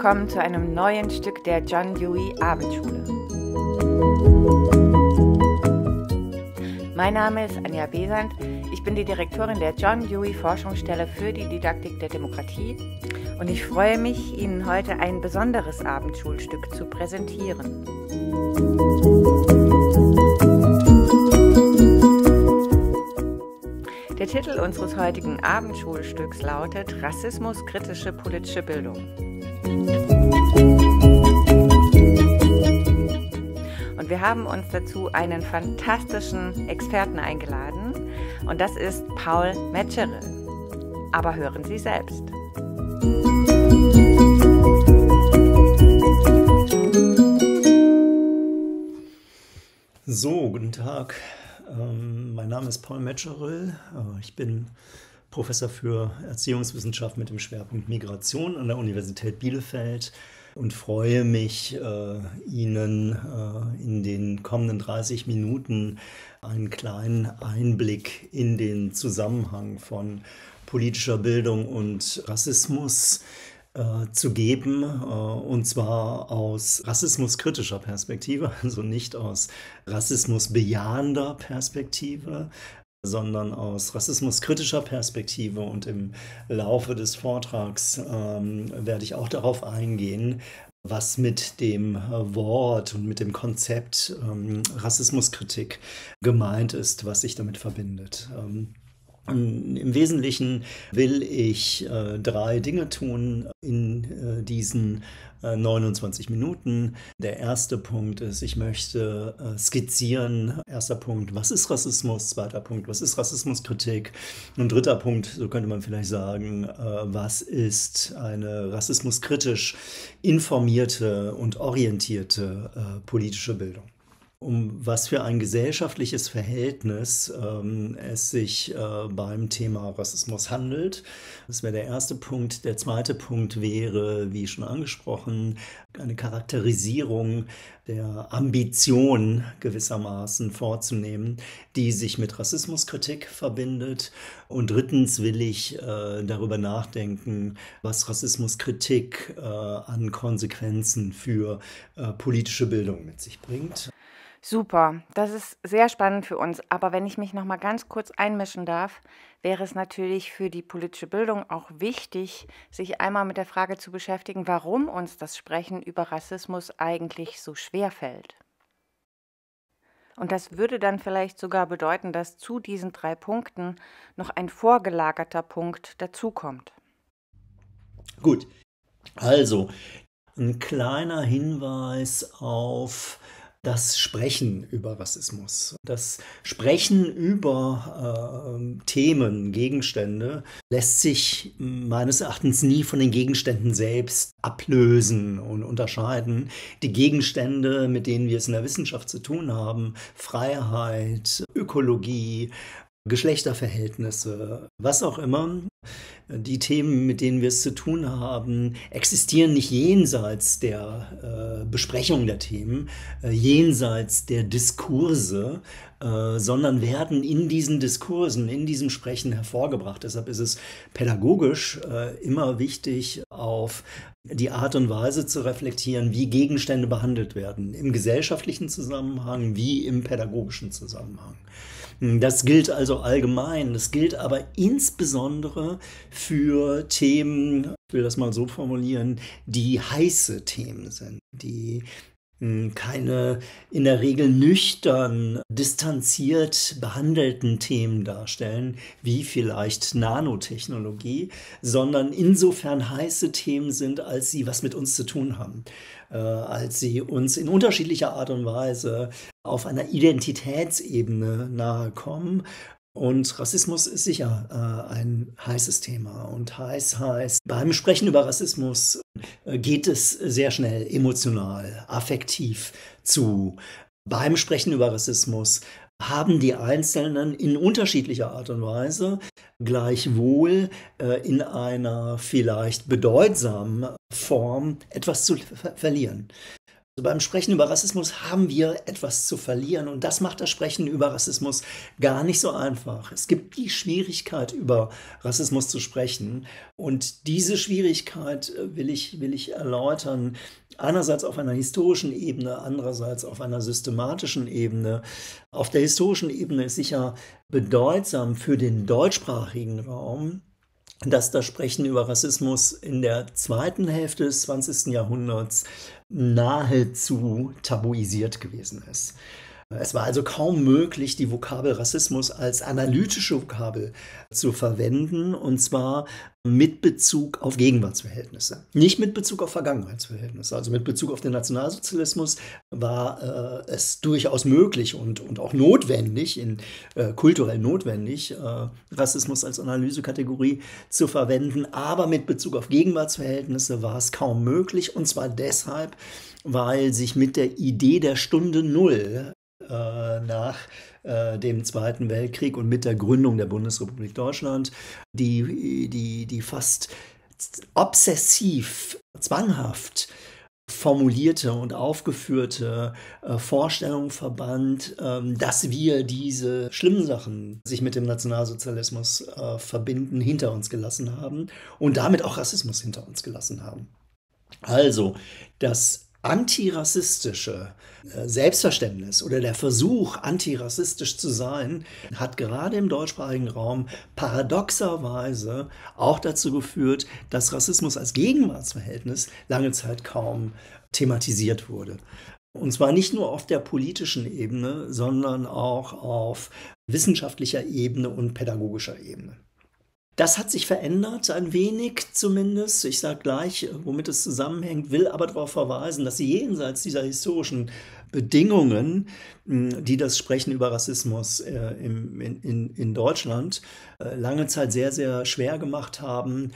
willkommen zu einem neuen Stück der John Dewey Abendschule. Mein Name ist Anja Besant, ich bin die Direktorin der John Dewey Forschungsstelle für die Didaktik der Demokratie und ich freue mich, Ihnen heute ein besonderes Abendschulstück zu präsentieren. Der Titel unseres heutigen Abendschulstücks lautet Rassismuskritische politische Bildung. Und wir haben uns dazu einen fantastischen Experten eingeladen und das ist Paul Metzgerel. Aber hören Sie selbst. So, guten Tag. Mein Name ist Paul Metzgerel. Ich bin Professor für Erziehungswissenschaft mit dem Schwerpunkt Migration an der Universität Bielefeld und freue mich, Ihnen in den kommenden 30 Minuten einen kleinen Einblick in den Zusammenhang von politischer Bildung und Rassismus zu geben, und zwar aus rassismuskritischer Perspektive, also nicht aus rassismusbejahender Perspektive, sondern aus rassismuskritischer Perspektive. Und im Laufe des Vortrags werde ich auch darauf eingehen, was mit dem Wort und mit dem Konzept Rassismuskritik gemeint ist, was sich damit verbindet. Im Wesentlichen will ich 3 Dinge tun in diesen 29 Minuten. Der erste Punkt ist, ich möchte skizzieren. Erster Punkt, was ist Rassismus? Zweiter Punkt, was ist Rassismuskritik? Und dritter Punkt, so könnte man vielleicht sagen, was ist eine rassismuskritisch informierte und orientierte politische Bildung? Um was für ein gesellschaftliches Verhältnis es sich beim Thema Rassismus handelt. Das wäre der erste Punkt. Der zweite Punkt wäre, wie schon angesprochen, eine Charakterisierung der Ambition gewissermaßen vorzunehmen, die sich mit Rassismuskritik verbindet. Und drittens will ich darüber nachdenken, was Rassismuskritik an Konsequenzen für politische Bildung mit sich bringt. Super, das ist sehr spannend für uns. Aber wenn ich mich noch mal ganz kurz einmischen darf, wäre es natürlich für die politische Bildung auch wichtig, sich einmal mit der Frage zu beschäftigen, warum uns das Sprechen über Rassismus eigentlich so schwer fällt. Und das würde dann vielleicht sogar bedeuten, dass zu diesen 3 Punkten noch ein vorgelagerter Punkt dazukommt. Gut, also ein kleiner Hinweis auf das Sprechen über Rassismus. Das Sprechen über Themen, Gegenstände lässt sich meines Erachtens nie von den Gegenständen selbst ablösen und unterscheiden. Die Gegenstände, mit denen wir es in der Wissenschaft zu tun haben, Freiheit, Ökologie, Geschlechterverhältnisse, was auch immer, die Themen, mit denen wir es zu tun haben, existieren nicht jenseits der Besprechung der Themen, jenseits der Diskurse, sondern werden in diesen Diskursen, in diesem Sprechen hervorgebracht. Deshalb ist es pädagogisch immer wichtig, auf die Art und Weise zu reflektieren, wie Gegenstände behandelt werden, im gesellschaftlichen Zusammenhang wie im pädagogischen Zusammenhang. Das gilt also allgemein, das gilt aber insbesondere für Themen, ich will das mal so formulieren, die heiße Themen sind, die keine in der Regel nüchtern, distanziert behandelten Themen darstellen, wie vielleicht Nanotechnologie, sondern insofern heiße Themen sind, als sie was mit uns zu tun haben, als sie uns in unterschiedlicher Art und Weise auf einer Identitätsebene nahe kommen. Und Rassismus ist sicher ein heißes Thema. Und heiß heißt, beim Sprechen über Rassismus geht es sehr schnell emotional, affektiv zu. Beim Sprechen über Rassismus haben die Einzelnen in unterschiedlicher Art und Weise gleichwohl in einer vielleicht bedeutsamen Form etwas zu verlieren. Beim Sprechen über Rassismus haben wir etwas zu verlieren und das macht das Sprechen über Rassismus gar nicht so einfach. Es gibt die Schwierigkeit, über Rassismus zu sprechen und diese Schwierigkeit will ich erläutern. Einerseits auf einer historischen Ebene, andererseits auf einer systematischen Ebene. Auf der historischen Ebene ist sicher bedeutsam für den deutschsprachigen Raum, dass das Sprechen über Rassismus in der zweiten Hälfte des 20. Jahrhunderts nahezu tabuisiert gewesen ist. Es war also kaum möglich, die Vokabel Rassismus als analytische Vokabel zu verwenden, und zwar mit Bezug auf Gegenwartsverhältnisse, nicht mit Bezug auf Vergangenheitsverhältnisse. Also mit Bezug auf den Nationalsozialismus war es durchaus möglich und auch notwendig, kulturell notwendig, Rassismus als Analysekategorie zu verwenden, aber mit Bezug auf Gegenwartsverhältnisse war es kaum möglich, und zwar deshalb, weil sich mit der Idee der Stunde Null nach dem Zweiten Weltkrieg und mit der Gründung der Bundesrepublik Deutschland die fast obsessiv, zwanghaft formulierte und aufgeführte Vorstellung verband, dass wir diese schlimmen Sachen, die sich mit dem Nationalsozialismus verbinden, hinter uns gelassen haben und damit auch Rassismus hinter uns gelassen haben. Also das antirassistische Selbstverständnis oder der Versuch, antirassistisch zu sein, hat gerade im deutschsprachigen Raum paradoxerweise auch dazu geführt, dass Rassismus als Gegenwartsverhältnis lange Zeit kaum thematisiert wurde. Und zwar nicht nur auf der politischen Ebene, sondern auch auf wissenschaftlicher Ebene und pädagogischer Ebene. Das hat sich verändert, ein wenig zumindest. Ich sage gleich, womit es zusammenhängt, will aber darauf verweisen, dass jenseits dieser historischen Bedingungen, die das Sprechen über Rassismus in Deutschland lange Zeit sehr, sehr schwer gemacht haben,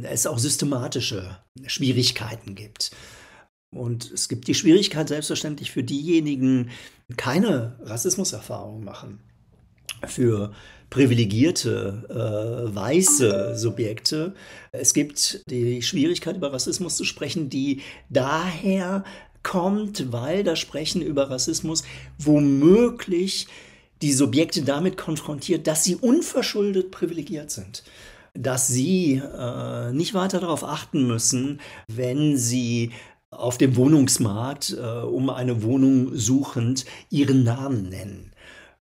es auch systematische Schwierigkeiten gibt. Und es gibt die Schwierigkeit selbstverständlich für diejenigen, die keine Rassismuserfahrung machen. Für privilegierte, weiße Subjekte. Es gibt die Schwierigkeit, über Rassismus zu sprechen, die daher kommt, weil das Sprechen über Rassismus womöglich die Subjekte damit konfrontiert, dass sie unverschuldet privilegiert sind. Dass sie nicht weiter darauf achten müssen, wenn sie auf dem Wohnungsmarkt um eine Wohnung suchend ihren Namen nennen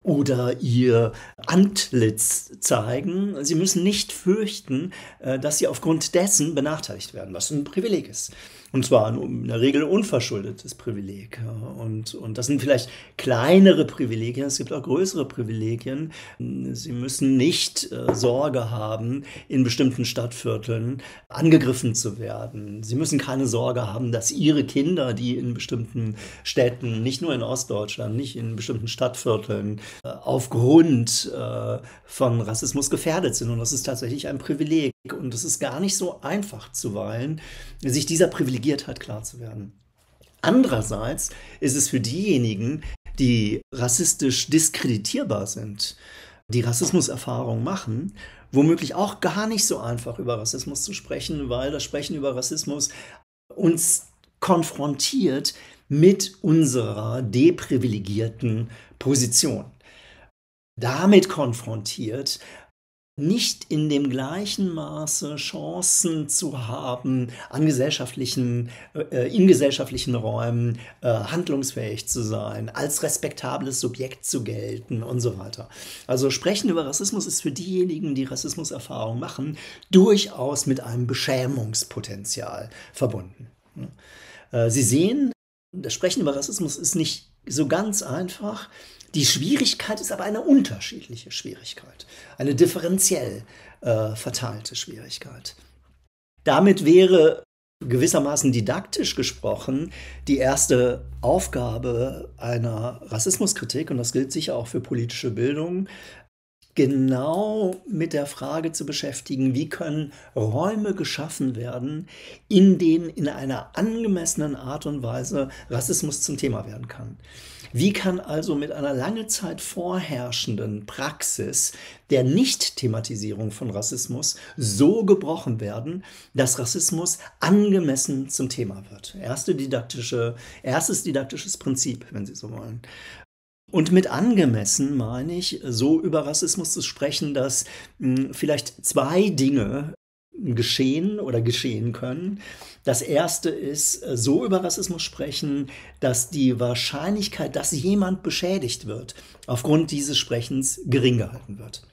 oder ihr Antlitz zeigen. Sie müssen nicht fürchten, dass sie aufgrund dessen benachteiligt werden, was ein Privileg ist. Und zwar in der Regel unverschuldetes Privileg. Und das sind vielleicht kleinere Privilegien, es gibt auch größere Privilegien. Sie müssen nicht Sorge haben, in bestimmten Stadtvierteln angegriffen zu werden. Sie müssen keine Sorge haben, dass ihre Kinder, die in bestimmten Städten, nicht nur in Ostdeutschland, nicht in bestimmten Stadtvierteln, aufgrund von Rassismus gefährdet sind. Und das ist tatsächlich ein Privileg. Und es ist gar nicht so einfach zuweilen, sich dieser Privilegiertheit klar zu werden. Andererseits ist es für diejenigen, die rassistisch diskreditierbar sind, die Rassismuserfahrung machen, womöglich auch gar nicht so einfach über Rassismus zu sprechen, weil das Sprechen über Rassismus uns konfrontiert mit unserer deprivilegierten Position. Damit konfrontiert, nicht in dem gleichen Maße Chancen zu haben, in gesellschaftlichen Räumen handlungsfähig zu sein, als respektables Subjekt zu gelten und so weiter. Also Sprechen über Rassismus ist für diejenigen, die Rassismuserfahrung machen, durchaus mit einem Beschämungspotenzial verbunden. Sie sehen, das Sprechen über Rassismus ist nicht so ganz einfach. Die Schwierigkeit ist aber eine unterschiedliche Schwierigkeit, eine differenziell verteilte Schwierigkeit. Damit wäre gewissermaßen didaktisch gesprochen die erste Aufgabe einer Rassismuskritik, und das gilt sicher auch für politische Bildung, genau mit der Frage zu beschäftigen, wie können Räume geschaffen werden, in denen in einer angemessenen Art und Weise Rassismus zum Thema werden kann. Wie kann also mit einer lange Zeit vorherrschenden Praxis der Nicht-Thematisierung von Rassismus so gebrochen werden, dass Rassismus angemessen zum Thema wird? Erstes didaktisches Prinzip, wenn Sie so wollen. Und mit angemessen meine ich, so über Rassismus zu sprechen, dass vielleicht zwei Dinge geschehen oder geschehen können. Das erste ist, so über Rassismus sprechen, dass die Wahrscheinlichkeit, dass jemand beschädigt wird, aufgrund dieses Sprechens gering gehalten wird.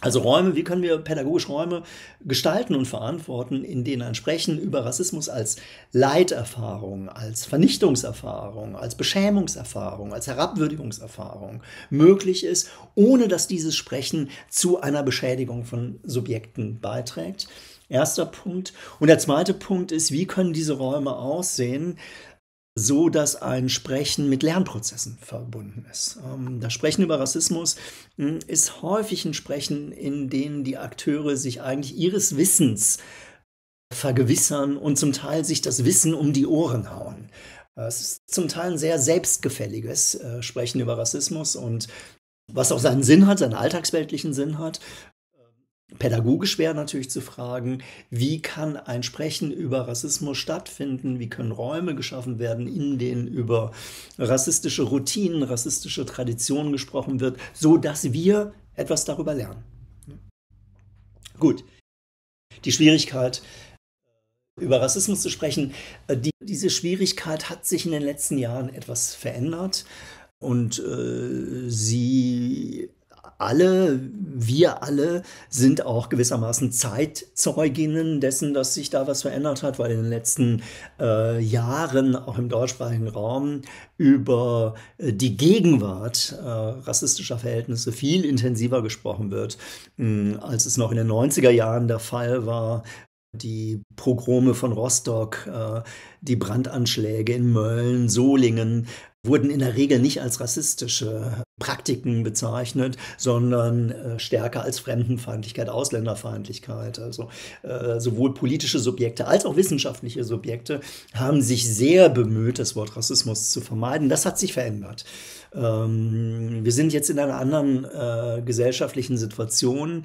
Also Räume, wie können wir pädagogisch Räume gestalten und verantworten, in denen ein Sprechen über Rassismus als Leiterfahrung, als Vernichtungserfahrung, als Beschämungserfahrung, als Herabwürdigungserfahrung möglich ist, ohne dass dieses Sprechen zu einer Beschädigung von Subjekten beiträgt. Erster Punkt. Und der zweite Punkt ist, wie können diese Räume aussehen, so dass ein Sprechen mit Lernprozessen verbunden ist. Das Sprechen über Rassismus ist häufig ein Sprechen, in dem die Akteure sich eigentlich ihres Wissens vergewissern und zum Teil sich das Wissen um die Ohren hauen. Es ist zum Teil ein sehr selbstgefälliges Sprechen über Rassismus und was auch seinen Sinn hat, seinen alltagsweltlichen Sinn hat. Pädagogisch wäre natürlich zu fragen, wie kann ein Sprechen über Rassismus stattfinden, wie können Räume geschaffen werden, in denen über rassistische Routinen, rassistische Traditionen gesprochen wird, so dass wir etwas darüber lernen. Gut, die Schwierigkeit, über Rassismus zu sprechen, diese Schwierigkeit hat sich in den letzten Jahren etwas verändert und wir alle sind auch gewissermaßen Zeitzeuginnen dessen, dass sich da was verändert hat, weil in den letzten Jahren auch im deutschsprachigen Raum über die Gegenwart rassistischer Verhältnisse viel intensiver gesprochen wird, als es noch in den 90er Jahren der Fall war. Die Pogrome von Rostock, die Brandanschläge in Mölln, Solingen wurden in der Regel nicht als rassistische Praktiken bezeichnet, sondern stärker als Fremdenfeindlichkeit, Ausländerfeindlichkeit. Also sowohl politische Subjekte als auch wissenschaftliche Subjekte haben sich sehr bemüht, das Wort Rassismus zu vermeiden. Das hat sich verändert. Wir sind jetzt in einer anderen gesellschaftlichen Situation.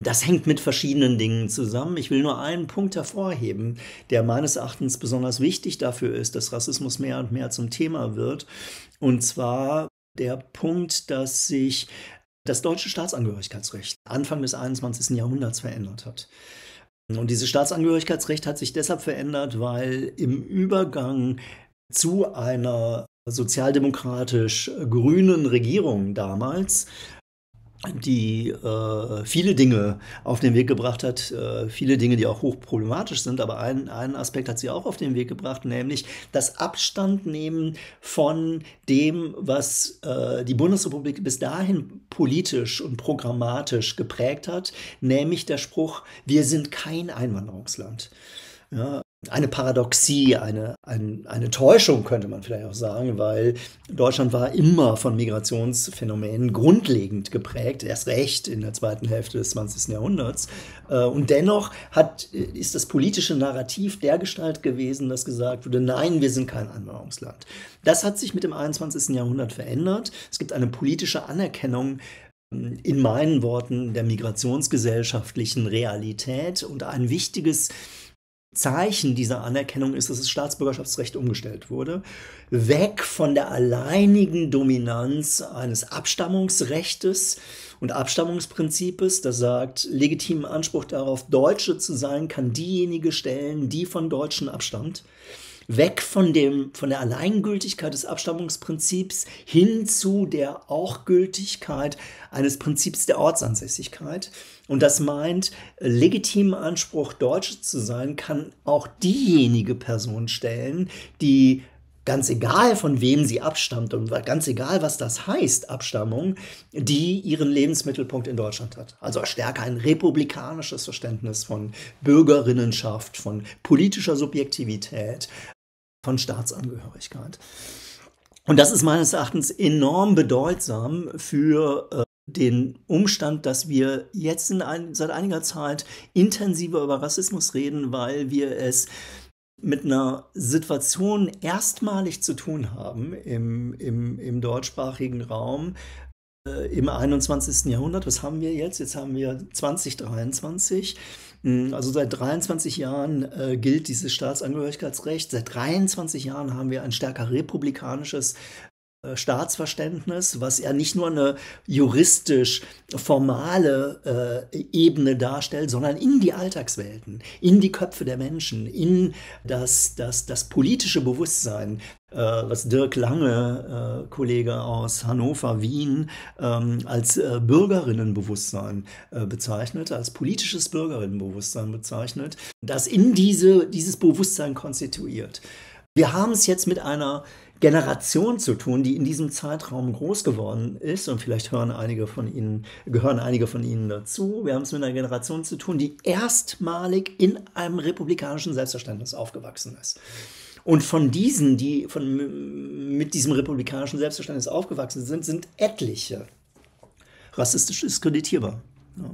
Das hängt mit verschiedenen Dingen zusammen. Ich will nur einen Punkt hervorheben, der meines Erachtens besonders wichtig dafür ist, dass Rassismus mehr und mehr zum Thema wird. Und zwar der Punkt, dass sich das deutsche Staatsangehörigkeitsrecht Anfang des 21. Jahrhunderts verändert hat. Und dieses Staatsangehörigkeitsrecht hat sich deshalb verändert, weil im Übergang zu einer sozialdemokratisch-grünen Regierung damals, die viele Dinge auf den Weg gebracht hat, viele Dinge, die auch hochproblematisch sind, aber einen Aspekt hat sie auch auf den Weg gebracht, nämlich das Abstandnehmen von dem, was die Bundesrepublik bis dahin politisch und programmatisch geprägt hat, nämlich der Spruch, wir sind kein Einwanderungsland. Ja, eine Paradoxie, eine Täuschung könnte man vielleicht auch sagen, weil Deutschland war immer von Migrationsphänomenen grundlegend geprägt, erst recht in der zweiten Hälfte des 20. Jahrhunderts. Und dennoch ist das politische Narrativ dergestalt gewesen, dass gesagt wurde, nein, wir sind kein Einwanderungsland. Das hat sich mit dem 21. Jahrhundert verändert. Es gibt eine politische Anerkennung, in meinen Worten, der migrationsgesellschaftlichen Realität, und ein wichtiges Zeichen dieser Anerkennung ist, dass das Staatsbürgerschaftsrecht umgestellt wurde. Weg von der alleinigen Dominanz eines Abstammungsrechtes und Abstammungsprinzips, das sagt, legitimen Anspruch darauf, Deutsche zu sein, kann diejenige stellen, die von Deutschen abstammt. Weg von der Alleingültigkeit des Abstammungsprinzips hin zu der Auch-Gültigkeit eines Prinzips der Ortsansässigkeit. Und das meint, legitimen Anspruch, Deutsche zu sein, kann auch diejenige Person stellen, die, ganz egal von wem sie abstammt und ganz egal, was das heißt, Abstammung, die ihren Lebensmittelpunkt in Deutschland hat. Also stärker ein republikanisches Verständnis von Bürgerinnenschaft, von politischer Subjektivität, von Staatsangehörigkeit. Und das ist meines Erachtens enorm bedeutsam für den Umstand, dass wir jetzt seit einiger Zeit intensiver über Rassismus reden, weil wir es mit einer Situation erstmalig zu tun haben im deutschsprachigen Raum im 21. Jahrhundert. Was haben wir jetzt? Jetzt haben wir 2023. Also seit 23 Jahren gilt dieses Staatsangehörigkeitsrecht. Seit 23 Jahren haben wir ein stärker republikanisches Staatsverständnis, was ja nicht nur eine juristisch formale Ebene darstellt, sondern in die Alltagswelten, in die Köpfe der Menschen, in das politische Bewusstsein, was Dirk Lange, Kollege aus Hannover, Wien, als Bürgerinnenbewusstsein bezeichnet, als politisches Bürgerinnenbewusstsein bezeichnet, das in dieses Bewusstsein konstituiert. Wir haben es jetzt mit einer Generation zu tun, die in diesem Zeitraum groß geworden ist, und vielleicht gehören einige von Ihnen dazu. Wir haben es mit einer Generation zu tun, die erstmalig in einem republikanischen Selbstverständnis aufgewachsen ist. Und von diesen, die mit diesem republikanischen Selbstverständnis aufgewachsen sind etliche rassistisch diskreditierbar.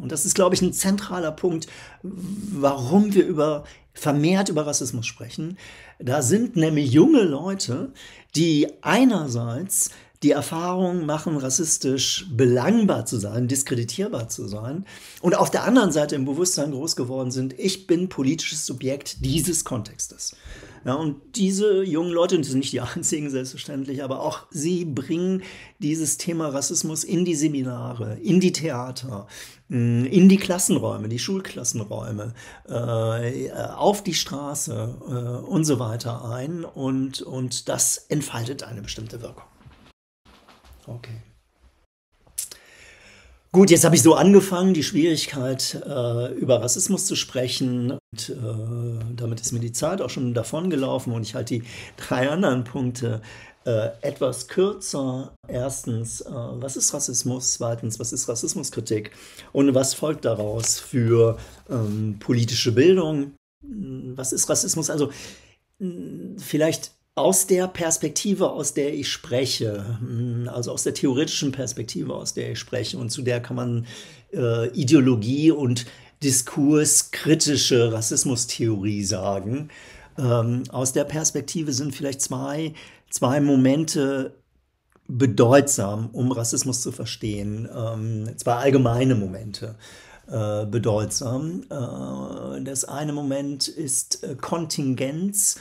Und das ist, glaube ich, ein zentraler Punkt, warum wir vermehrt über Rassismus sprechen. Da sind nämlich junge Leute, die einerseits die Erfahrung machen, rassistisch belangbar zu sein, diskreditierbar zu sein, und auf der anderen Seite im Bewusstsein groß geworden sind, ich bin politisches Subjekt dieses Kontextes. Ja, und diese jungen Leute, das sind nicht die einzigen selbstverständlich, aber auch sie bringen dieses Thema Rassismus in die Seminare, in die Theater, in die Klassenräume, die Schulklassenräume, auf die Straße und so weiter ein, und das entfaltet eine bestimmte Wirkung. Okay. Gut, jetzt habe ich so angefangen, die Schwierigkeit, über Rassismus zu sprechen. Und damit ist mir die Zeit auch schon davongelaufen, und ich halte die 3 anderen Punkte etwas kürzer. Erstens, was ist Rassismus? Zweitens, was ist Rassismuskritik? Und was folgt daraus für politische Bildung? Was ist Rassismus? Also vielleicht aus der Perspektive, aus der ich spreche, also aus der theoretischen Perspektive, aus der ich spreche, und zu der kann man Ideologie und diskurskritische Rassismustheorie sagen. Aus der Perspektive sind vielleicht zwei Momente bedeutsam, um Rassismus zu verstehen. 2 allgemeine Momente bedeutsam. Das eine Moment ist Kontingenz,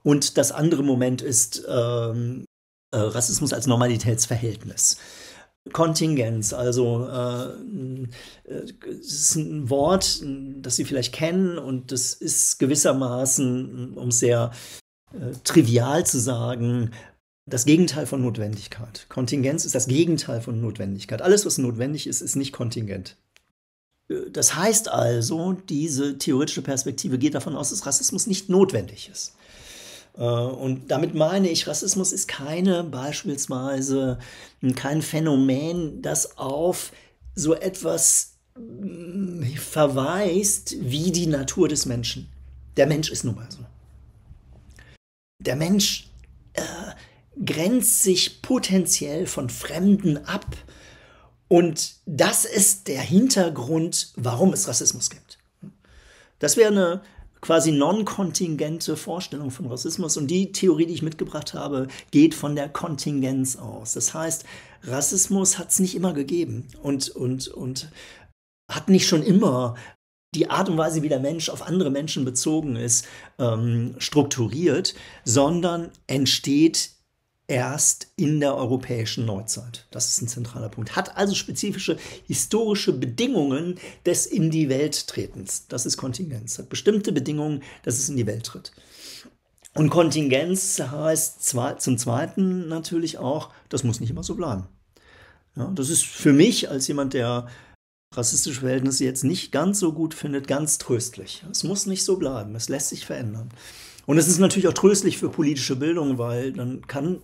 und das andere Moment ist Rassismus als Normalitätsverhältnis. Kontingenz, also es ist ein Wort, das Sie vielleicht kennen, und das ist gewissermaßen, um es sehr trivial zu sagen, das Gegenteil von Notwendigkeit. Kontingenz ist das Gegenteil von Notwendigkeit. Alles, was notwendig ist, ist nicht kontingent. Das heißt also, diese theoretische Perspektive geht davon aus, dass Rassismus nicht notwendig ist. Und damit meine ich, Rassismus ist beispielsweise kein Phänomen, das auf so etwas verweist wie die Natur des Menschen. Der Mensch ist nun mal so. Der Mensch grenzt sich potenziell von Fremden ab, und das ist der Hintergrund, warum es Rassismus gibt. Das wäre eine quasi non-kontingente Vorstellung von Rassismus, und die Theorie, die ich mitgebracht habe, geht von der Kontingenz aus. Das heißt, Rassismus hat es nicht immer gegeben und hat nicht schon immer die Art und Weise, wie der Mensch auf andere Menschen bezogen ist, strukturiert, sondern entsteht erst in der europäischen Neuzeit. Das ist ein zentraler Punkt. Hat also spezifische historische Bedingungen des in die Welt Tretens. Das ist Kontingenz. Hat bestimmte Bedingungen, dass es in die Welt tritt. Und Kontingenz heißt zum Zweiten natürlich auch, das muss nicht immer so bleiben. Ja, das ist für mich als jemand, der rassistische Verhältnisse jetzt nicht ganz so gut findet, ganz tröstlich. Es muss nicht so bleiben. Es lässt sich verändern. Und es ist natürlich auch tröstlich für politische Bildung, weil dann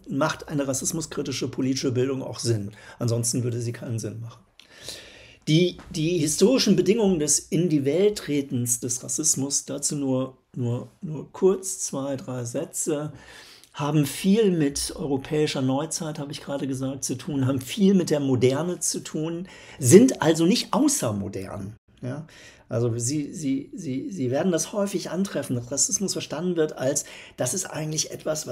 macht eine rassismuskritische politische Bildung auch Sinn. Ansonsten würde sie keinen Sinn machen. Die historischen Bedingungen des In-die-Welt-Tretens des Rassismus, dazu nur kurz 2, 3 Sätze, haben viel mit europäischer Neuzeit, habe ich gerade gesagt, zu tun, haben viel mit der Moderne zu tun, sind also nicht außermodern. Ja? Also Sie werden das häufig antreffen, dass Rassismus verstanden wird als, das ist eigentlich etwas,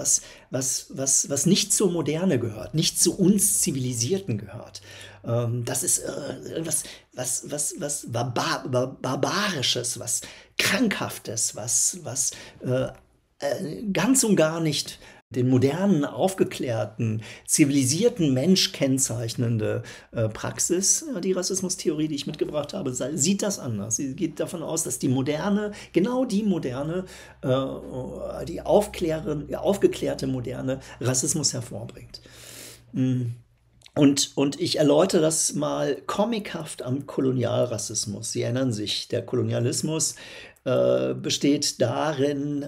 was nicht zur Moderne gehört, nicht zu uns Zivilisierten gehört. Das ist irgendwas, was Barbarisches, was Krankhaftes, was ganz und gar nicht den modernen, aufgeklärten, zivilisierten Mensch kennzeichnende Praxis, die Rassismustheorie, die ich mitgebracht habe, sieht das anders. Sie geht davon aus, dass die moderne, genau die moderne, die aufgeklärte moderne Rassismus hervorbringt. Und ich erläutere das mal comichaft am Kolonialrassismus. Sie erinnern sich, der Kolonialismus besteht darin,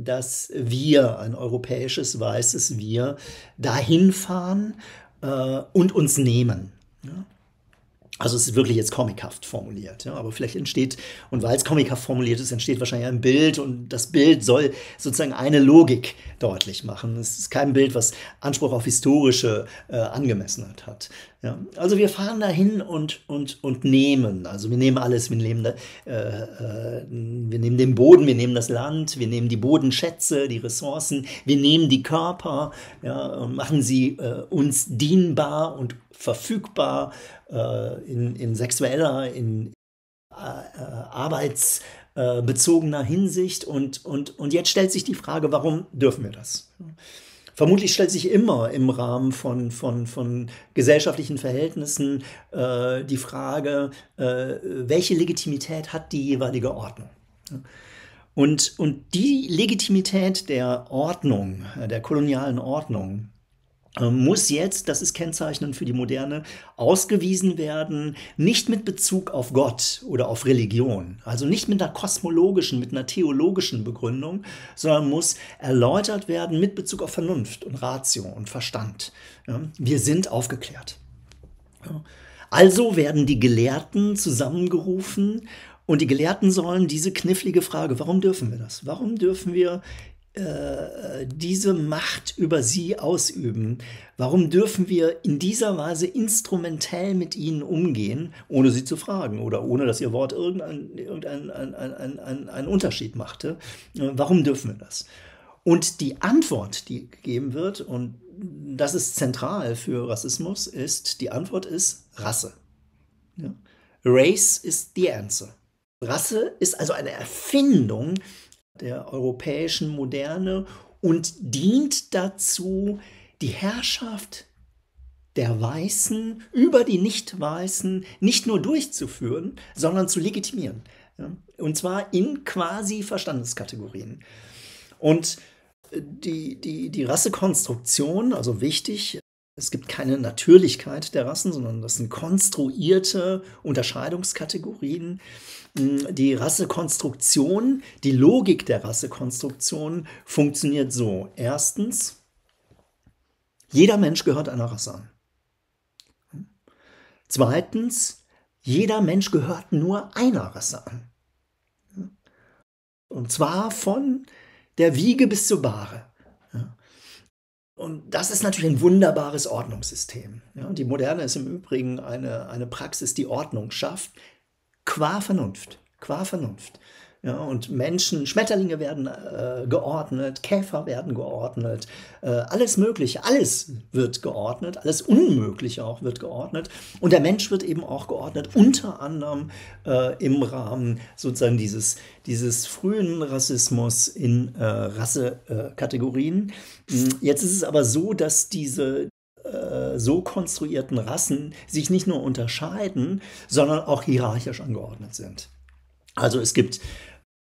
dass wir, ein europäisches weißes Wir, dahin fahren und uns nehmen. Ja? Also es ist wirklich jetzt comichaft formuliert, ja, aber vielleicht entsteht, und weil es comichaft formuliert ist, entsteht wahrscheinlich ein Bild und das Bild soll sozusagen eine Logik deutlich machen. Es ist kein Bild, was Anspruch auf historische Angemessenheit hat. Ja. Also wir fahren dahin und nehmen, also wir nehmen alles, wir nehmen den Boden, wir nehmen das Land, wir nehmen die Bodenschätze, die Ressourcen, wir nehmen die Körper, ja, machen sie uns dienbar und verfügbar in sexueller, in arbeitsbezogener Hinsicht und jetzt stellt sich die Frage, warum dürfen wir das? Vermutlich stellt sich immer im Rahmen von gesellschaftlichen Verhältnissen die Frage, welche Legitimität hat die jeweilige Ordnung? Und die Legitimität der Ordnung, der kolonialen Ordnung, muss jetzt, das ist kennzeichnend für die Moderne, ausgewiesen werden, nicht mit Bezug auf Gott oder auf Religion, also nicht mit einer kosmologischen, mit einer theologischen Begründung, sondern muss erläutert werden mit Bezug auf Vernunft und Ratio und Verstand. Ja, wir sind aufgeklärt. Ja. Also werden die Gelehrten zusammengerufen und die Gelehrten sollen diese knifflige Frage, warum dürfen wir das? Warum dürfen wir diese Macht über sie ausüben? Warum dürfen wir in dieser Weise instrumentell mit ihnen umgehen, ohne sie zu fragen oder ohne, dass ihr Wort irgendeinen Unterschied machte? Warum dürfen wir das? Und die Antwort, die gegeben wird, und das ist zentral für Rassismus, die Antwort ist Rasse. Ja? Race is the answer. Rasse ist also eine Erfindung der europäischen Moderne und dient dazu, die Herrschaft der Weißen über die Nicht-Weißen nicht nur durchzuführen, sondern zu legitimieren. Ja? Und zwar in quasi Verstandeskategorien. Und die Rassekonstruktion, also wichtig, es gibt keine Natürlichkeit der Rassen, sondern das sind konstruierte Unterscheidungskategorien. Die Rassekonstruktion, die Logik der Rassekonstruktion funktioniert so. Erstens, jeder Mensch gehört einer Rasse an. Zweitens, jeder Mensch gehört nur einer Rasse an. Und zwar von der Wiege bis zur Bahre. Und das ist natürlich ein wunderbares Ordnungssystem. Ja, die Moderne ist im Übrigen eine Praxis, die Ordnung schafft, qua Vernunft. Ja, und Menschen, Schmetterlinge werden geordnet, Käfer werden geordnet, alles Mögliche, alles wird geordnet, alles Unmögliche auch wird geordnet. Und der Mensch wird eben auch geordnet, unter anderem im Rahmen sozusagen dieses frühen Rassismus in Rassekategorien. Jetzt ist es aber so, dass diese so konstruierten Rassen sich nicht nur unterscheiden, sondern auch hierarchisch angeordnet sind. Also es gibt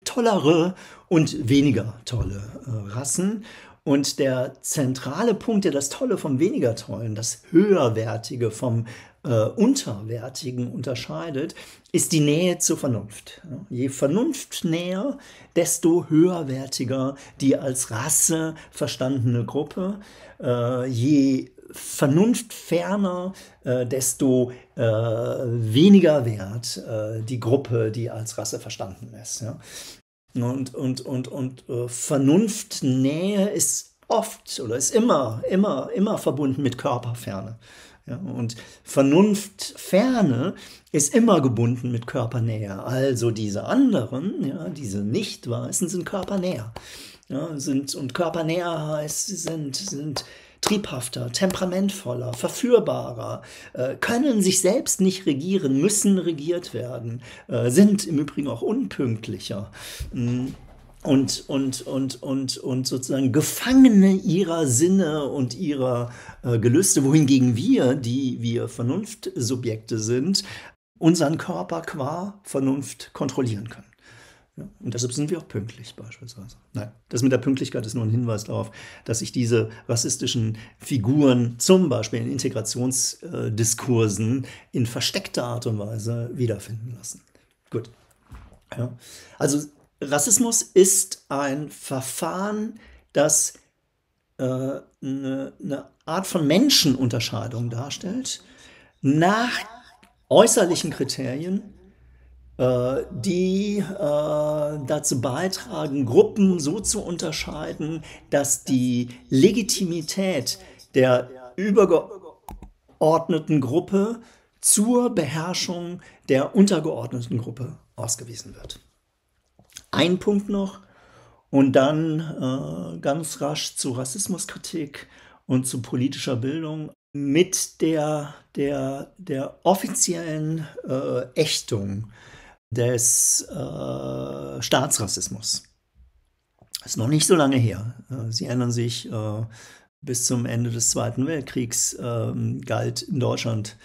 tollere und weniger tolle Rassen. Und der zentrale Punkt, der das Tolle vom weniger Tollen, das Höherwertige vom Unterwertigen unterscheidet, ist die Nähe zur Vernunft. Je vernunftnäher, desto höherwertiger die als Rasse verstandene Gruppe. Je vernunftferner, desto weniger wert die Gruppe, die als Rasse verstanden ist. Ja? Und Vernunftnähe ist oft oder ist immer verbunden mit Körperferne. Ja, und Vernunftferne ist immer gebunden mit Körpernähe. Also diese anderen, ja, diese Nicht-Weißen sind körpernäher. Ja, und körpernäher heißt, sie sind triebhafter, temperamentvoller, verführbarer, können sich selbst nicht regieren, müssen regiert werden, sind im Übrigen auch unpünktlicher. Und sozusagen Gefangene ihrer Sinne und ihrer Gelüste, wohingegen wir Vernunftsubjekte sind, unseren Körper qua Vernunft kontrollieren können. Ja, und deshalb sind wir auch pünktlich beispielsweise. Nein, das mit der Pünktlichkeit ist nur ein Hinweis darauf, dass sich diese rassistischen Figuren zum Beispiel in Integrationsdiskursen in versteckter Art und Weise wiederfinden lassen. Gut. Ja. Also Rassismus ist ein Verfahren, das eine Art von Menschenunterscheidung darstellt, nach äußerlichen Kriterien, die dazu beitragen, Gruppen so zu unterscheiden, dass die Legitimität der übergeordneten Gruppe zur Beherrschung der untergeordneten Gruppe ausgewiesen wird. Ein Punkt noch und dann ganz rasch zu Rassismuskritik und zu politischer Bildung mit der offiziellen Ächtung des Staatsrassismus. Das ist noch nicht so lange her. Sie erinnern sich, bis zum Ende des Zweiten Weltkriegs galt in Deutschland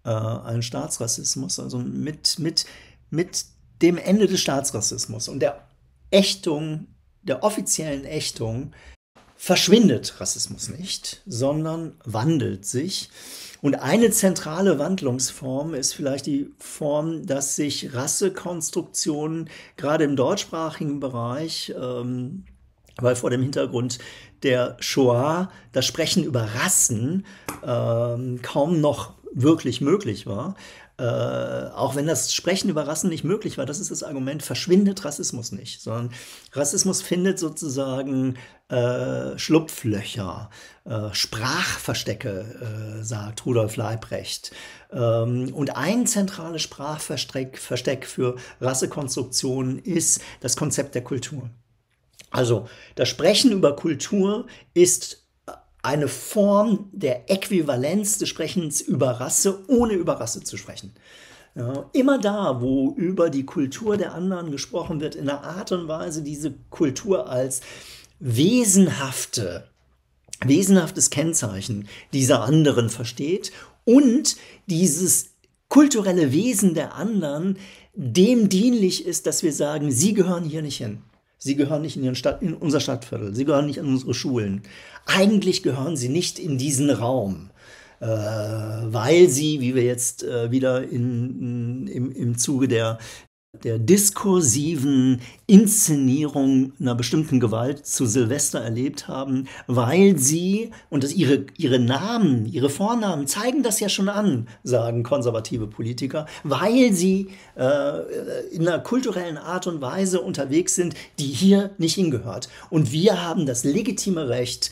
ein Staatsrassismus, also mit dem Ende des Staatsrassismus und der Ächtung, der offiziellen Ächtung, verschwindet Rassismus nicht, sondern wandelt sich. Und eine zentrale Wandlungsform ist vielleicht die Form, dass sich Rassekonstruktionen gerade im deutschsprachigen Bereich, weil vor dem Hintergrund der Shoah das Sprechen über Rassen kaum noch wirklich möglich war, auch wenn das Sprechen über Rassen nicht möglich war, das ist das Argument, verschwindet Rassismus nicht, sondern Rassismus findet sozusagen Schlupflöcher, Sprachverstecke, sagt Rudolf Leibrecht. Und ein zentrales Sprachversteck für Rassekonstruktionen ist das Konzept der Kultur. Also das Sprechen über Kultur ist eine Form der Äquivalenz des Sprechens über Rasse, ohne über Rasse zu sprechen. Ja, immer da, wo über die Kultur der anderen gesprochen wird, in einer Art und Weise diese Kultur als wesenhaftes Kennzeichen dieser anderen versteht und dieses kulturelle Wesen der anderen dem dienlich ist, dass wir sagen, sie gehören hier nicht hin. Sie gehören nicht in unser Stadtviertel, sie gehören nicht in unsere Schulen. Eigentlich gehören sie nicht in diesen Raum, weil sie, wie wir jetzt wieder im Zuge der diskursiven Inszenierung einer bestimmten Gewalt zu Silvester erlebt haben, weil sie, und ihre Namen, ihre Vornamen zeigen das ja schon an, sagen konservative Politiker, weil sie in einer kulturellen Art und Weise unterwegs sind, die hier nicht hingehört. Und wir haben das legitime Recht,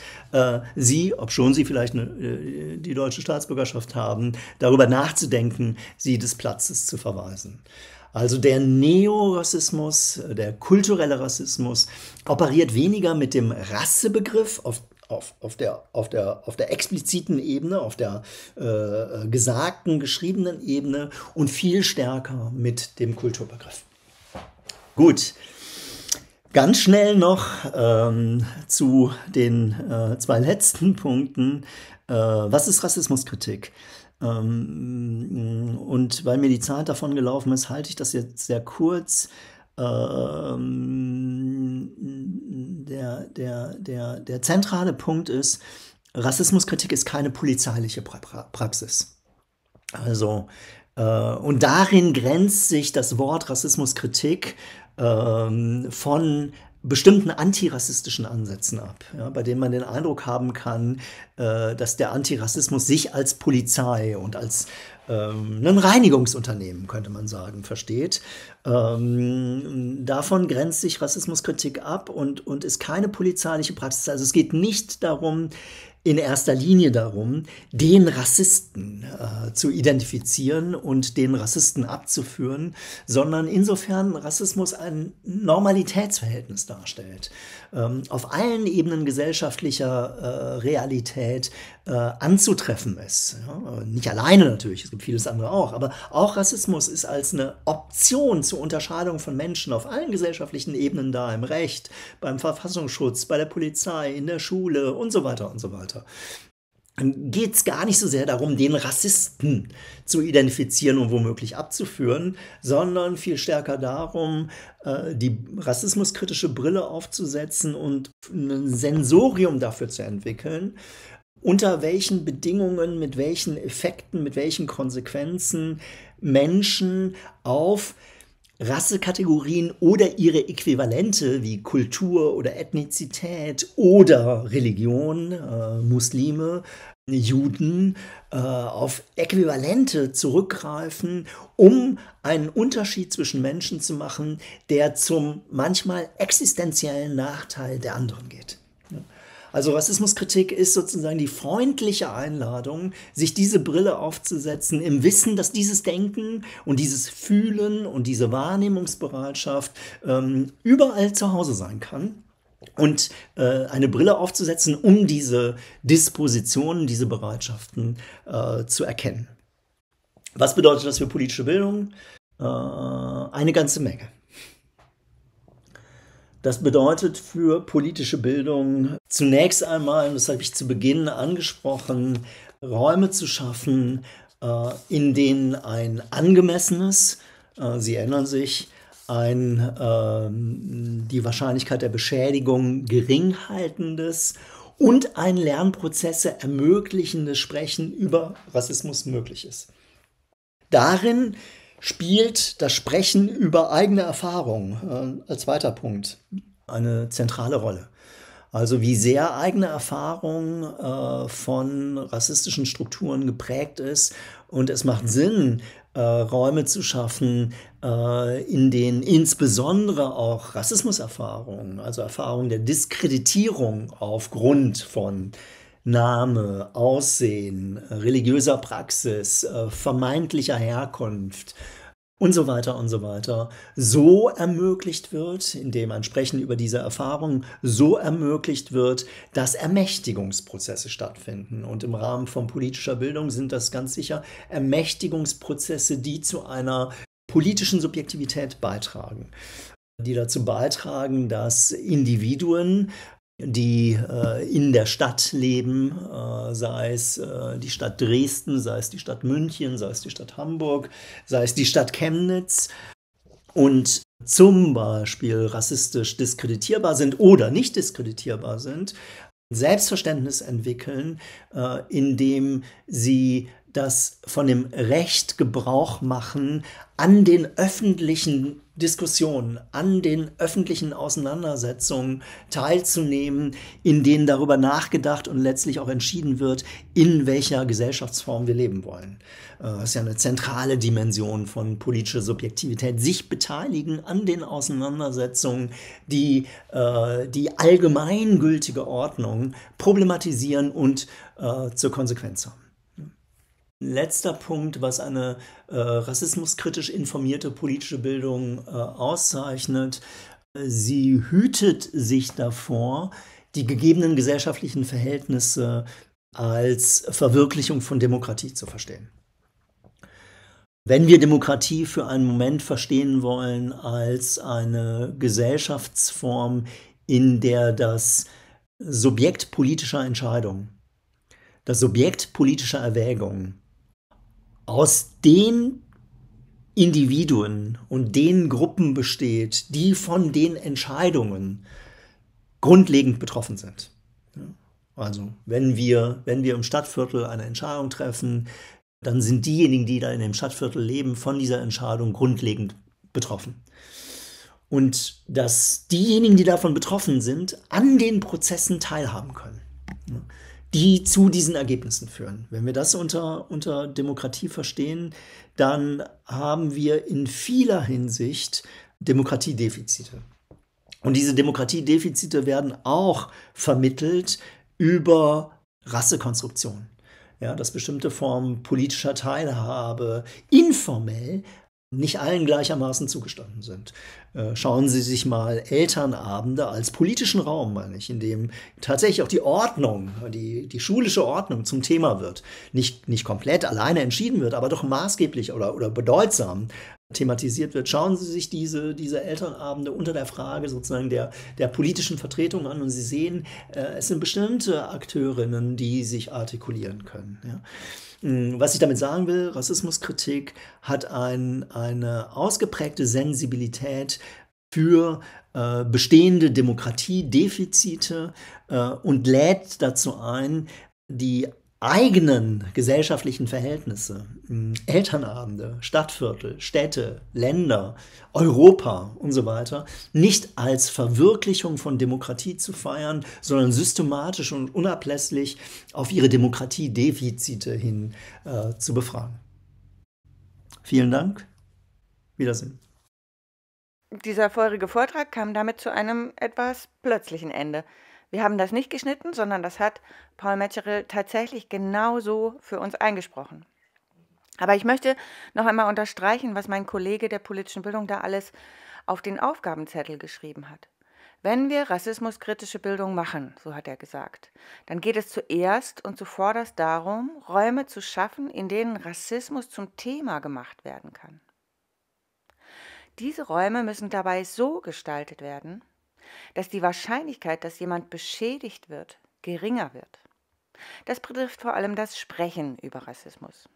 sie, obschon sie vielleicht die deutsche Staatsbürgerschaft haben, darüber nachzudenken, sie des Platzes zu verweisen. Also der Neorassismus, der kulturelle Rassismus operiert weniger mit dem Rassebegriff auf der expliziten Ebene, auf der gesagten, geschriebenen Ebene und viel stärker mit dem Kulturbegriff. Gut, ganz schnell noch zu den zwei letzten Punkten. Was ist Rassismuskritik? Und weil mir die Zeit davon gelaufen ist, halte ich das jetzt sehr kurz. Der zentrale Punkt ist, Rassismuskritik ist keine polizeiliche Praxis. Also, und darin grenzt sich das Wort Rassismuskritik von bestimmten antirassistischen Ansätzen ab, ja, bei denen man den Eindruck haben kann, dass der Antirassismus sich als Polizei und als ein Reinigungsunternehmen, könnte man sagen, versteht. Davon grenzt sich Rassismuskritik ab und ist keine polizeiliche Praxis. Also es geht nicht darum, in erster Linie darum, den Rassisten zu identifizieren und den Rassisten abzuführen, sondern insofern Rassismus ein Normalitätsverhältnis darstellt, auf allen Ebenen gesellschaftlicher Realität anzutreffen ist. Ja, nicht alleine natürlich, es gibt vieles andere auch, aber auch Rassismus ist als eine Option zur Unterscheidung von Menschen auf allen gesellschaftlichen Ebenen da, im Recht, beim Verfassungsschutz, bei der Polizei, in der Schule und so weiter und so weiter. Dann geht es gar nicht so sehr darum, den Rassisten zu identifizieren und womöglich abzuführen, sondern viel stärker darum, die rassismuskritische Brille aufzusetzen und ein Sensorium dafür zu entwickeln, unter welchen Bedingungen, mit welchen Effekten, mit welchen Konsequenzen Menschen auf Rassekategorien oder ihre Äquivalente wie Kultur oder Ethnizität oder Religion, Muslime, Juden, auf Äquivalente zurückgreifen, um einen Unterschied zwischen Menschen zu machen, der zum manchmal existenziellen Nachteil der anderen geht. Also Rassismuskritik ist sozusagen die freundliche Einladung, sich diese Brille aufzusetzen, im Wissen, dass dieses Denken und dieses Fühlen und diese Wahrnehmungsbereitschaft überall zu Hause sein kann. Und eine Brille aufzusetzen, um diese Dispositionen, diese Bereitschaften zu erkennen. Was bedeutet das für politische Bildung? Eine ganze Menge. Das bedeutet für politische Bildung zunächst einmal, das habe ich zu Beginn angesprochen, Räume zu schaffen, in denen ein angemessenes, Sie erinnern sich, die Wahrscheinlichkeit der Beschädigung gering haltendes und ein Lernprozesse ermöglichendes Sprechen über Rassismus möglich ist. Darin spielt das Sprechen über eigene Erfahrungen als zweiter Punkt eine zentrale Rolle. Also wie sehr eigene Erfahrung von rassistischen Strukturen geprägt ist. Und es macht Sinn, Räume zu schaffen, in denen insbesondere auch Rassismuserfahrungen, also Erfahrungen der Diskreditierung aufgrund von Name, Aussehen, religiöser Praxis, vermeintlicher Herkunft und so weiter, so ermöglicht wird, indem ein Sprechen über diese Erfahrung so ermöglicht wird, dass Ermächtigungsprozesse stattfinden. Und im Rahmen von politischer Bildung sind das ganz sicher Ermächtigungsprozesse, die zu einer politischen Subjektivität beitragen, die dazu beitragen, dass Individuen, die in der Stadt leben, sei es die Stadt Dresden, sei es die Stadt München, sei es die Stadt Hamburg, sei es die Stadt Chemnitz und zum Beispiel rassistisch diskreditierbar sind oder nicht diskreditierbar sind, Selbstverständnis entwickeln, indem sie das von dem Recht Gebrauch machen, an den öffentlichen Diskussionen, an den öffentlichen Auseinandersetzungen teilzunehmen, in denen darüber nachgedacht und letztlich auch entschieden wird, in welcher Gesellschaftsform wir leben wollen. Das ist ja eine zentrale Dimension von politischer Subjektivität, sich beteiligen an den Auseinandersetzungen, die die allgemeingültige Ordnung problematisieren und zur Konsequenz haben. Letzter Punkt, was eine rassismuskritisch informierte politische Bildung auszeichnet: Sie hütet sich davor, die gegebenen gesellschaftlichen Verhältnisse als Verwirklichung von Demokratie zu verstehen. Wenn wir Demokratie für einen Moment verstehen wollen als eine Gesellschaftsform, in der das Subjekt politischer Entscheidungen, das Subjekt politischer Erwägungen aus den Individuen und den Gruppen besteht, die von den Entscheidungen grundlegend betroffen sind. Also wenn wir im Stadtviertel eine Entscheidung treffen, dann sind diejenigen, die da in dem Stadtviertel leben, von dieser Entscheidung grundlegend betroffen. und dass diejenigen, die davon betroffen sind, an den Prozessen teilhaben können, ne, die zu diesen Ergebnissen führen. Wenn wir das unter Demokratie verstehen, dann haben wir in vieler Hinsicht Demokratiedefizite. Und diese Demokratiedefizite werden auch vermittelt über Rassekonstruktion. Ja, dass bestimmte Formen politischer Teilhabe informell nicht allen gleichermaßen zugestanden sind. Schauen Sie sich mal Elternabende als politischen Raum, meine ich, in dem tatsächlich auch die Ordnung, die schulische Ordnung zum Thema wird. Nicht komplett alleine entschieden wird, aber doch maßgeblich oder bedeutsam thematisiert wird. Schauen Sie sich diese Elternabende unter der Frage sozusagen der politischen Vertretung an und Sie sehen, es sind bestimmte Akteurinnen, die sich artikulieren können. Ja. Was ich damit sagen will, Rassismuskritik hat eine ausgeprägte Sensibilität für bestehende Demokratiedefizite und lädt dazu ein, die eigenen gesellschaftlichen Verhältnisse, Elternabende, Stadtviertel, Städte, Länder, Europa und so weiter, nicht als Verwirklichung von Demokratie zu feiern, sondern systematisch und unablässig auf ihre Demokratiedefizite hin zu befragen. Vielen Dank. Wiedersehen. Dieser vorherige Vortrag kam damit zu einem etwas plötzlichen Ende. Wir haben das nicht geschnitten, sondern das hat Paul Metzgerel tatsächlich genauso für uns eingesprochen. Aber ich möchte noch einmal unterstreichen, was mein Kollege der politischen Bildung da alles auf den Aufgabenzettel geschrieben hat. Wenn wir rassismuskritische Bildung machen, so hat er gesagt, dann geht es zuerst und zuvorderst darum, Räume zu schaffen, in denen Rassismus zum Thema gemacht werden kann. Diese Räume müssen dabei so gestaltet werden, dass die Wahrscheinlichkeit, dass jemand beschädigt wird, geringer wird. Das betrifft vor allem das Sprechen über Rassismus.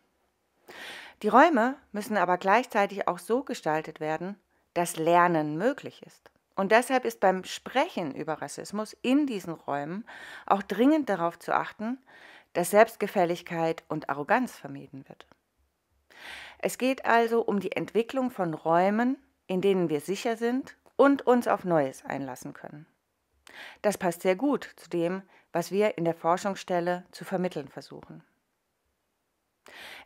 Die Räume müssen aber gleichzeitig auch so gestaltet werden, dass Lernen möglich ist. Und deshalb ist beim Sprechen über Rassismus in diesen Räumen auch dringend darauf zu achten, dass Selbstgefälligkeit und Arroganz vermieden wird. Es geht also um die Entwicklung von Räumen, in denen wir sicher sind und uns auf Neues einlassen können. Das passt sehr gut zu dem, was wir in der Forschungsstelle zu vermitteln versuchen.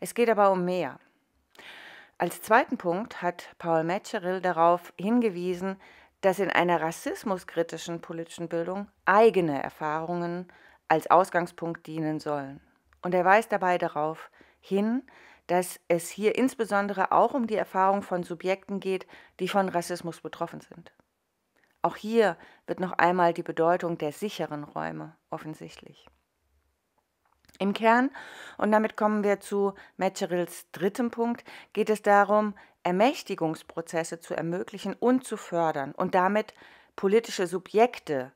Es geht aber um mehr. Als zweiten Punkt hat Paul Metzgerel darauf hingewiesen, dass in einer rassismuskritischen politischen Bildung eigene Erfahrungen als Ausgangspunkt dienen sollen. Und er weist dabei darauf hin, dass es hier insbesondere auch um die Erfahrung von Subjekten geht, die von Rassismus betroffen sind. Auch hier wird noch einmal die Bedeutung der sicheren Räume offensichtlich. Im Kern, und damit kommen wir zu Metzgerels drittem Punkt, geht es darum, Ermächtigungsprozesse zu ermöglichen und zu fördern und damit politische Subjekte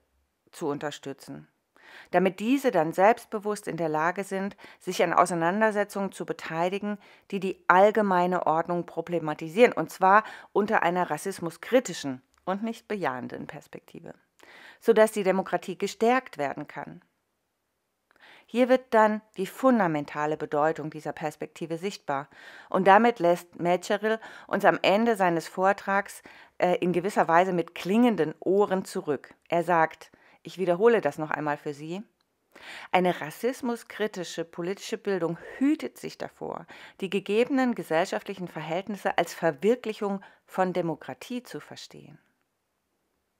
zu unterstützen, damit diese dann selbstbewusst in der Lage sind, sich an Auseinandersetzungen zu beteiligen, die die allgemeine Ordnung problematisieren, und zwar unter einer rassismuskritischen und nicht bejahenden Perspektive, sodass die Demokratie gestärkt werden kann. Hier wird dann die fundamentale Bedeutung dieser Perspektive sichtbar und damit lässt Metzgerel uns am Ende seines Vortrags in gewisser Weise mit klingenden Ohren zurück. Er sagt, ich wiederhole das noch einmal für Sie, eine rassismuskritische politische Bildung hütet sich davor, die gegebenen gesellschaftlichen Verhältnisse als Verwirklichung von Demokratie zu verstehen.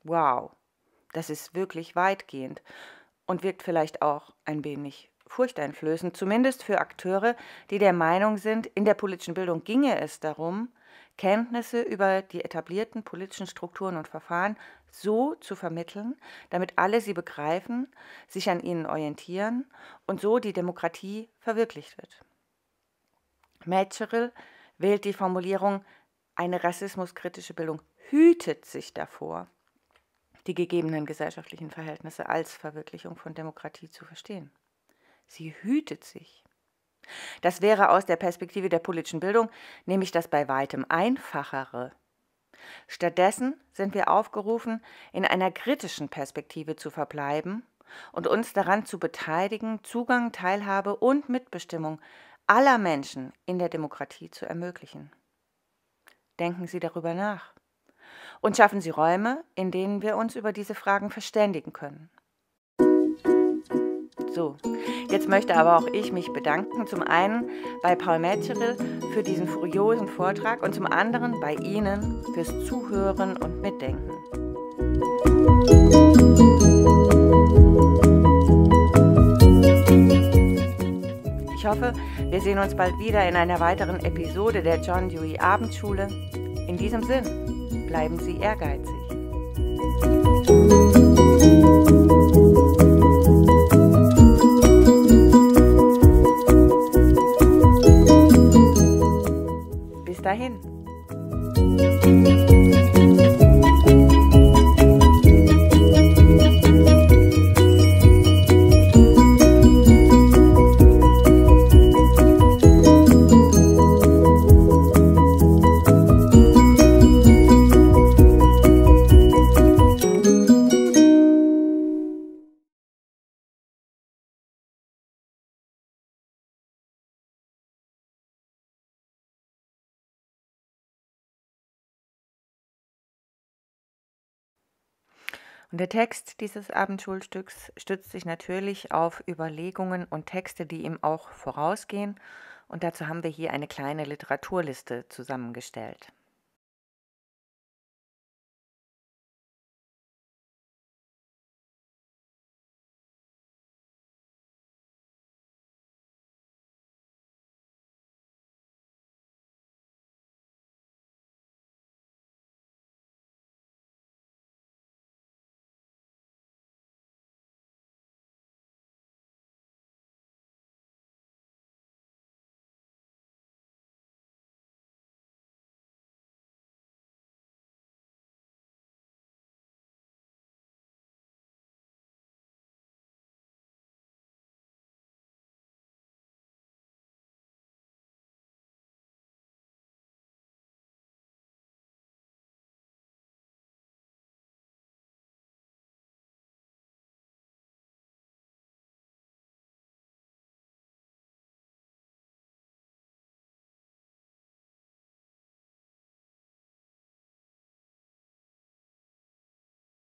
Wow, das ist wirklich weitgehend und wirkt vielleicht auch ein wenig furchteinflößend, zumindest für Akteure, die der Meinung sind, in der politischen Bildung ginge es darum, Kenntnisse über die etablierten politischen Strukturen und Verfahren so zu vermitteln, damit alle sie begreifen, sich an ihnen orientieren und so die Demokratie verwirklicht wird. Metzgerel wählt die Formulierung, eine rassismuskritische Bildung hütet sich davor, die gegebenen gesellschaftlichen Verhältnisse als Verwirklichung von Demokratie zu verstehen. Sie hütet sich. Das wäre aus der Perspektive der politischen Bildung nämlich das bei weitem Einfachere. Stattdessen sind wir aufgerufen, in einer kritischen Perspektive zu verbleiben und uns daran zu beteiligen, Zugang, Teilhabe und Mitbestimmung aller Menschen in der Demokratie zu ermöglichen. Denken Sie darüber nach. Und schaffen Sie Räume, in denen wir uns über diese Fragen verständigen können. So, jetzt möchte aber auch ich mich bedanken. Zum einen bei Paul Metzgerel für diesen furiosen Vortrag und zum anderen bei Ihnen fürs Zuhören und Mitdenken. Ich hoffe, wir sehen uns bald wieder in einer weiteren Episode der John Dewey Abendschule. In diesem Sinn, bleiben Sie ehrgeizig. Bis dahin. Und der Text dieses Abendschulstücks stützt sich natürlich auf Überlegungen und Texte, die ihm auch vorausgehen. Und dazu haben wir hier eine kleine Literaturliste zusammengestellt.